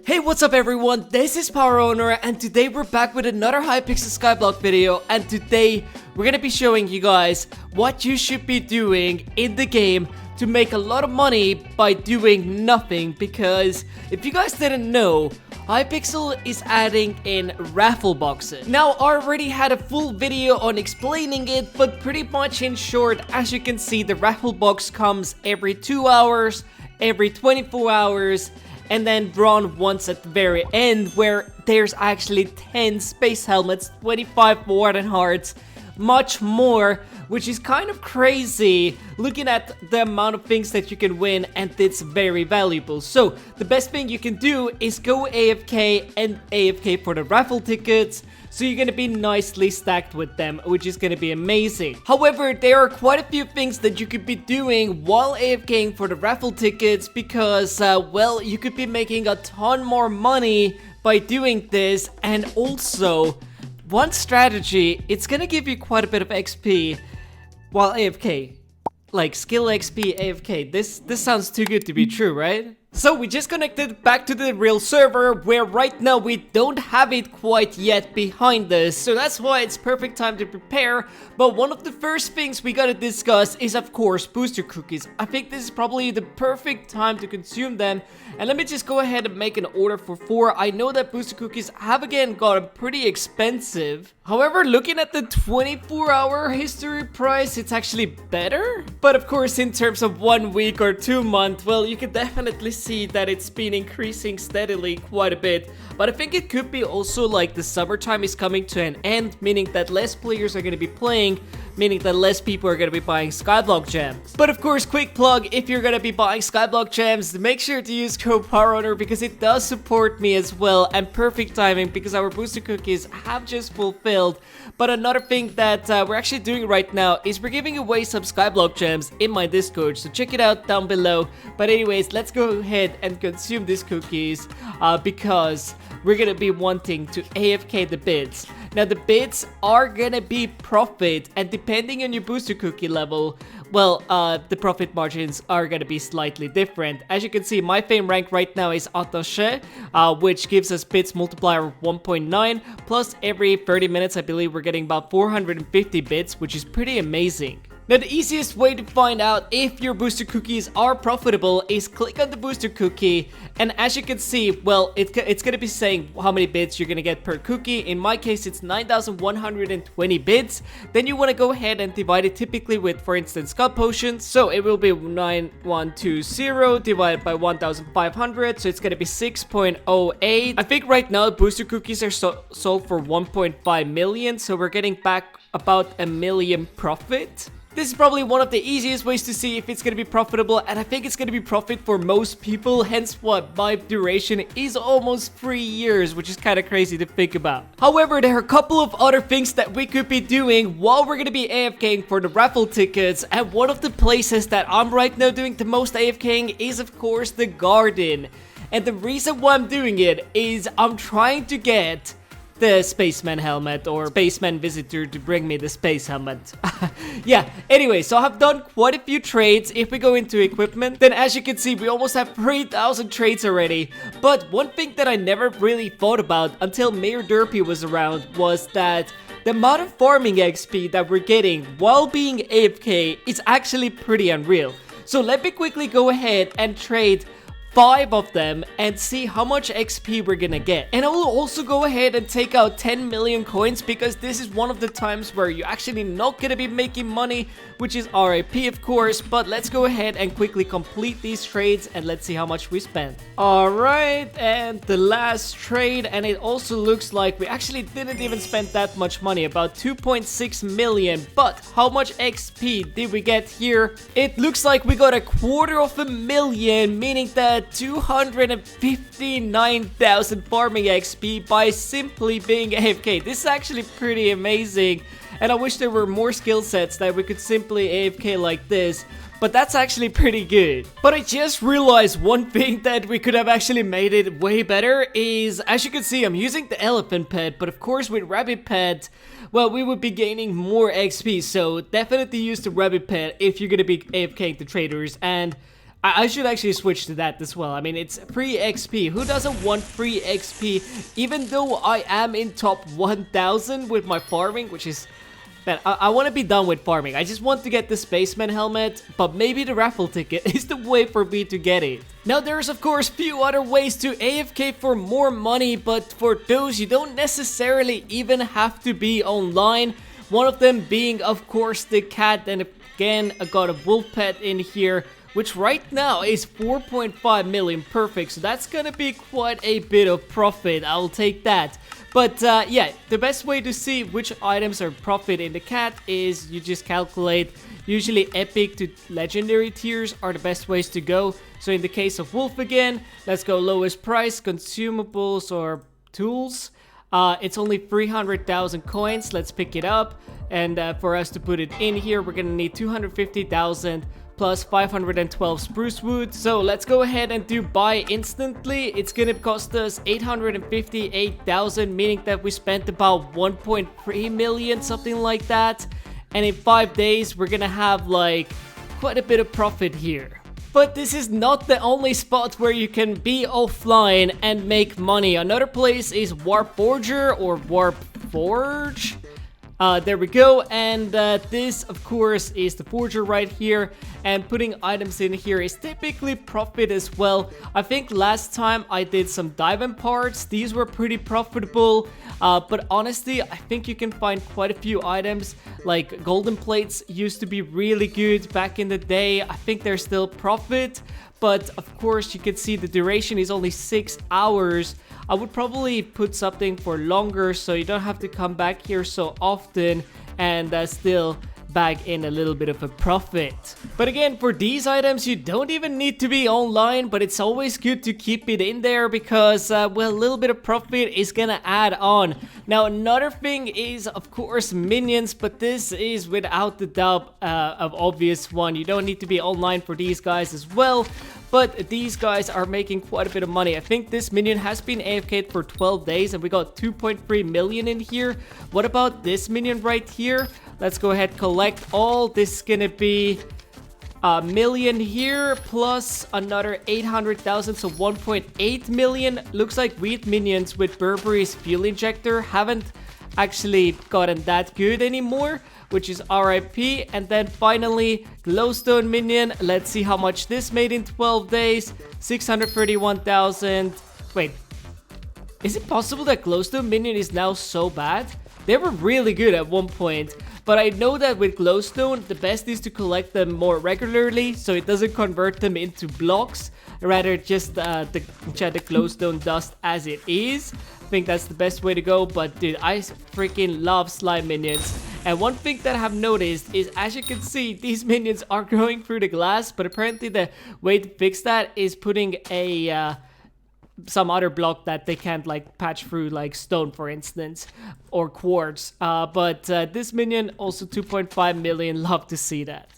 Hey, what's up everyone, this is Power Owner and today we're back with another Hypixel Skyblock video, and today we're gonna be showing you guys what you should be doing in the game to make a lot of money by doing nothing. Because if you guys didn't know, Hypixel is adding in raffle boxes. Now, I already had a full video on explaining it, but pretty much in short, as you can see, the raffle box comes every 2 hours, every 24 hours, and then drawn once at the very end, where there's actually 10 space helmets, 25 warden hearts, much more, which is kind of crazy looking at the amount of things that you can win, and it's very valuable. So the best thing you can do is go AFK and AFK for the raffle tickets, so you're gonna be nicely stacked with them, which is gonna be amazing. However, there are quite a few things that you could be doing while AFKing for the raffle tickets, because well, you could be making a ton more money by doing this. And also, one strategy, it's gonna give you quite a bit of XP while AFK. Like skill XP AFK. This sounds too good to be true, right? So we just connected back to the real server, where right now we don't have it quite yet behind us, so that's why it's perfect time to prepare. But one of the first things we gotta discuss is, of course, booster cookies. I think this is probably the perfect time to consume them, and let me just go ahead and make an order for 4. I know that booster cookies have again gotten pretty expensive. However, looking at the 24-hour history price, it's actually better. But of course, in terms of 1 week or 2 months, well, you can definitely see that it's been increasing steadily quite a bit. But I think it could be also like the summertime is coming to an end, meaning that less players are going to be playing, meaning that less people are going to be buying Skyblock gems. But of course, quick plug, if you're going to be buying Skyblock gems, make sure to use code PowerOwner, because it does support me as well, and perfect timing because our booster cookies have just fulfilled. But another thing that we're actually doing right now is we're giving away some Skyblock gems in my Discord, so check it out down below. But anyways, let's go ahead and consume these cookies because we're gonna be wanting to AFK the bids. Now, the bids are gonna be profit, and depending on your booster cookie level, well, the profit margins are gonna be slightly different. As you can see, my fame rank right now is attaché, which gives us bits multiplier of 1.9, plus every 30 minutes, I believe we're getting about 450 bits, which is pretty amazing. Now, the easiest way to find out if your booster cookies are profitable is click on the booster cookie, and as you can see, well, it's gonna be saying how many bits you're gonna get per cookie. In my case, it's 9,120 bits. Then you want to go ahead and divide it typically with, for instance, Scott Potions. So it will be 9120 divided by 1,500, so it's gonna be 6.08. I think right now booster cookies are sold for 1.5 million, so we're getting back about a million profit. This is probably one of the easiest ways to see if it's going to be profitable, and I think it's going to be profit for most people, hence what my duration is almost 3 years, which is kind of crazy to think about. However, there are a couple of other things that we could be doing while we're going to be AFKing for the raffle tickets, and one of the places that I'm right now doing the most AFKing is, of course, the garden. And the reason why I'm doing it is I'm trying to get the spaceman helmet, or spaceman visitor, to bring me the space helmet. Yeah, anyway, so I've done quite a few trades. If we go into equipment, then as you can see, we almost have 3,000 trades already. But one thing that I never really thought about until Mayor Derpy was around was that the amount of farming XP that we're getting while being AFK is actually pretty unreal. So let me quickly go ahead and trade 5 of them and see how much XP we're gonna get. And I will also go ahead and take out 10 million coins, because this is one of the times where you're actually not gonna be making money, which is RIP, of course. But let's go ahead and quickly complete these trades, and let's see how much we spent. Alright, and the last trade, and it also looks like we actually didn't even spend that much money, about 2.6 million. But how much XP did we get here? It looks like we got 250,000, meaning that 259,000 farming XP by simply being AFK. This is actually pretty amazing, and I wish there were more skill sets that we could simply AFK like this, but that's actually pretty good. But I just realized one thing that we could have actually made it way better is, as you can see, I'm using the elephant pet, but of course with rabbit pet, well, we would be gaining more XP, so definitely use the rabbit pet if you're gonna be AFKing the traders. And I should actually switch to that as well. I mean, it's free XP. Who doesn't want free XP? Even though I am in top 1000 with my farming, which is... Man, I want to be done with farming. I just want to get the Spaceman helmet, but maybe the raffle ticket is the way for me to get it. Now, there's of course few other ways to AFK for more money, but for those you don't necessarily even have to be online. One of them being, of course, the cat, and again, I got a wolf pet in here, which right now is 4.5 million perfect, so that's gonna be quite a bit of profit. I'll take that. But yeah, the best way to see which items are profit in the cat is you just calculate. Usually epic to legendary tiers are the best ways to go. So in the case of wolf again, let's go lowest price, consumables or tools. It's only 300,000 coins. Let's pick it up. And for us to put it in here, we're gonna need 250,000 plus 512 spruce wood. So let's go ahead and do buy instantly. It's gonna cost us 858,000, meaning that we spent about 1.3 million, something like that. And in 5 days, we're gonna have like quite a bit of profit here. But this is not the only spot where you can be offline and make money. Another place is Warp Forger or Warp Forge. There we go, and this of course is the forger right here, and putting items in here is typically profit as well. I think last time I did some diamond parts, these were pretty profitable, but honestly I think you can find quite a few items, like golden plates used to be really good back in the day. I think they're still profit, but of course you can see the duration is only 6 hours. I would probably put something for longer so you don't have to come back here so often and still bag in a little bit of a profit. But again, for these items you don't even need to be online, but it's always good to keep it in there because well, a little bit of profit is gonna add on. Now another thing is of course minions, but this is without the doubt of obvious one. You don't need to be online for these guys as well. But these guys are making quite a bit of money. I think this minion has been AFK'd for 12 days and we got 2.3 million in here. What about this minion right here? Let's go ahead, collect all. This is gonna be a million here plus another 800,000, so 1.8 million. Looks like wheat minions with Burberry's fuel injector haven't actually gotten that good anymore, which is RIP. And then finally glowstone minion. Let's see how much this made in 12 days. 631,000. Wait, is it possible that glowstone minion is now so bad? They were really good at one point, but I know that with glowstone the best is to collect them more regularly so it doesn't convert them into blocks, rather just enchant the glowstone dust as it is. I think that's the best way to go. But dude, I freaking love slime minions. And one thing that I have noticed is, as you can see, these minions are growing through the glass, but apparently the way to fix that is putting a some other block that they can't like patch through, like stone for instance, or quartz. But this minion also 2.5 million, love to see that.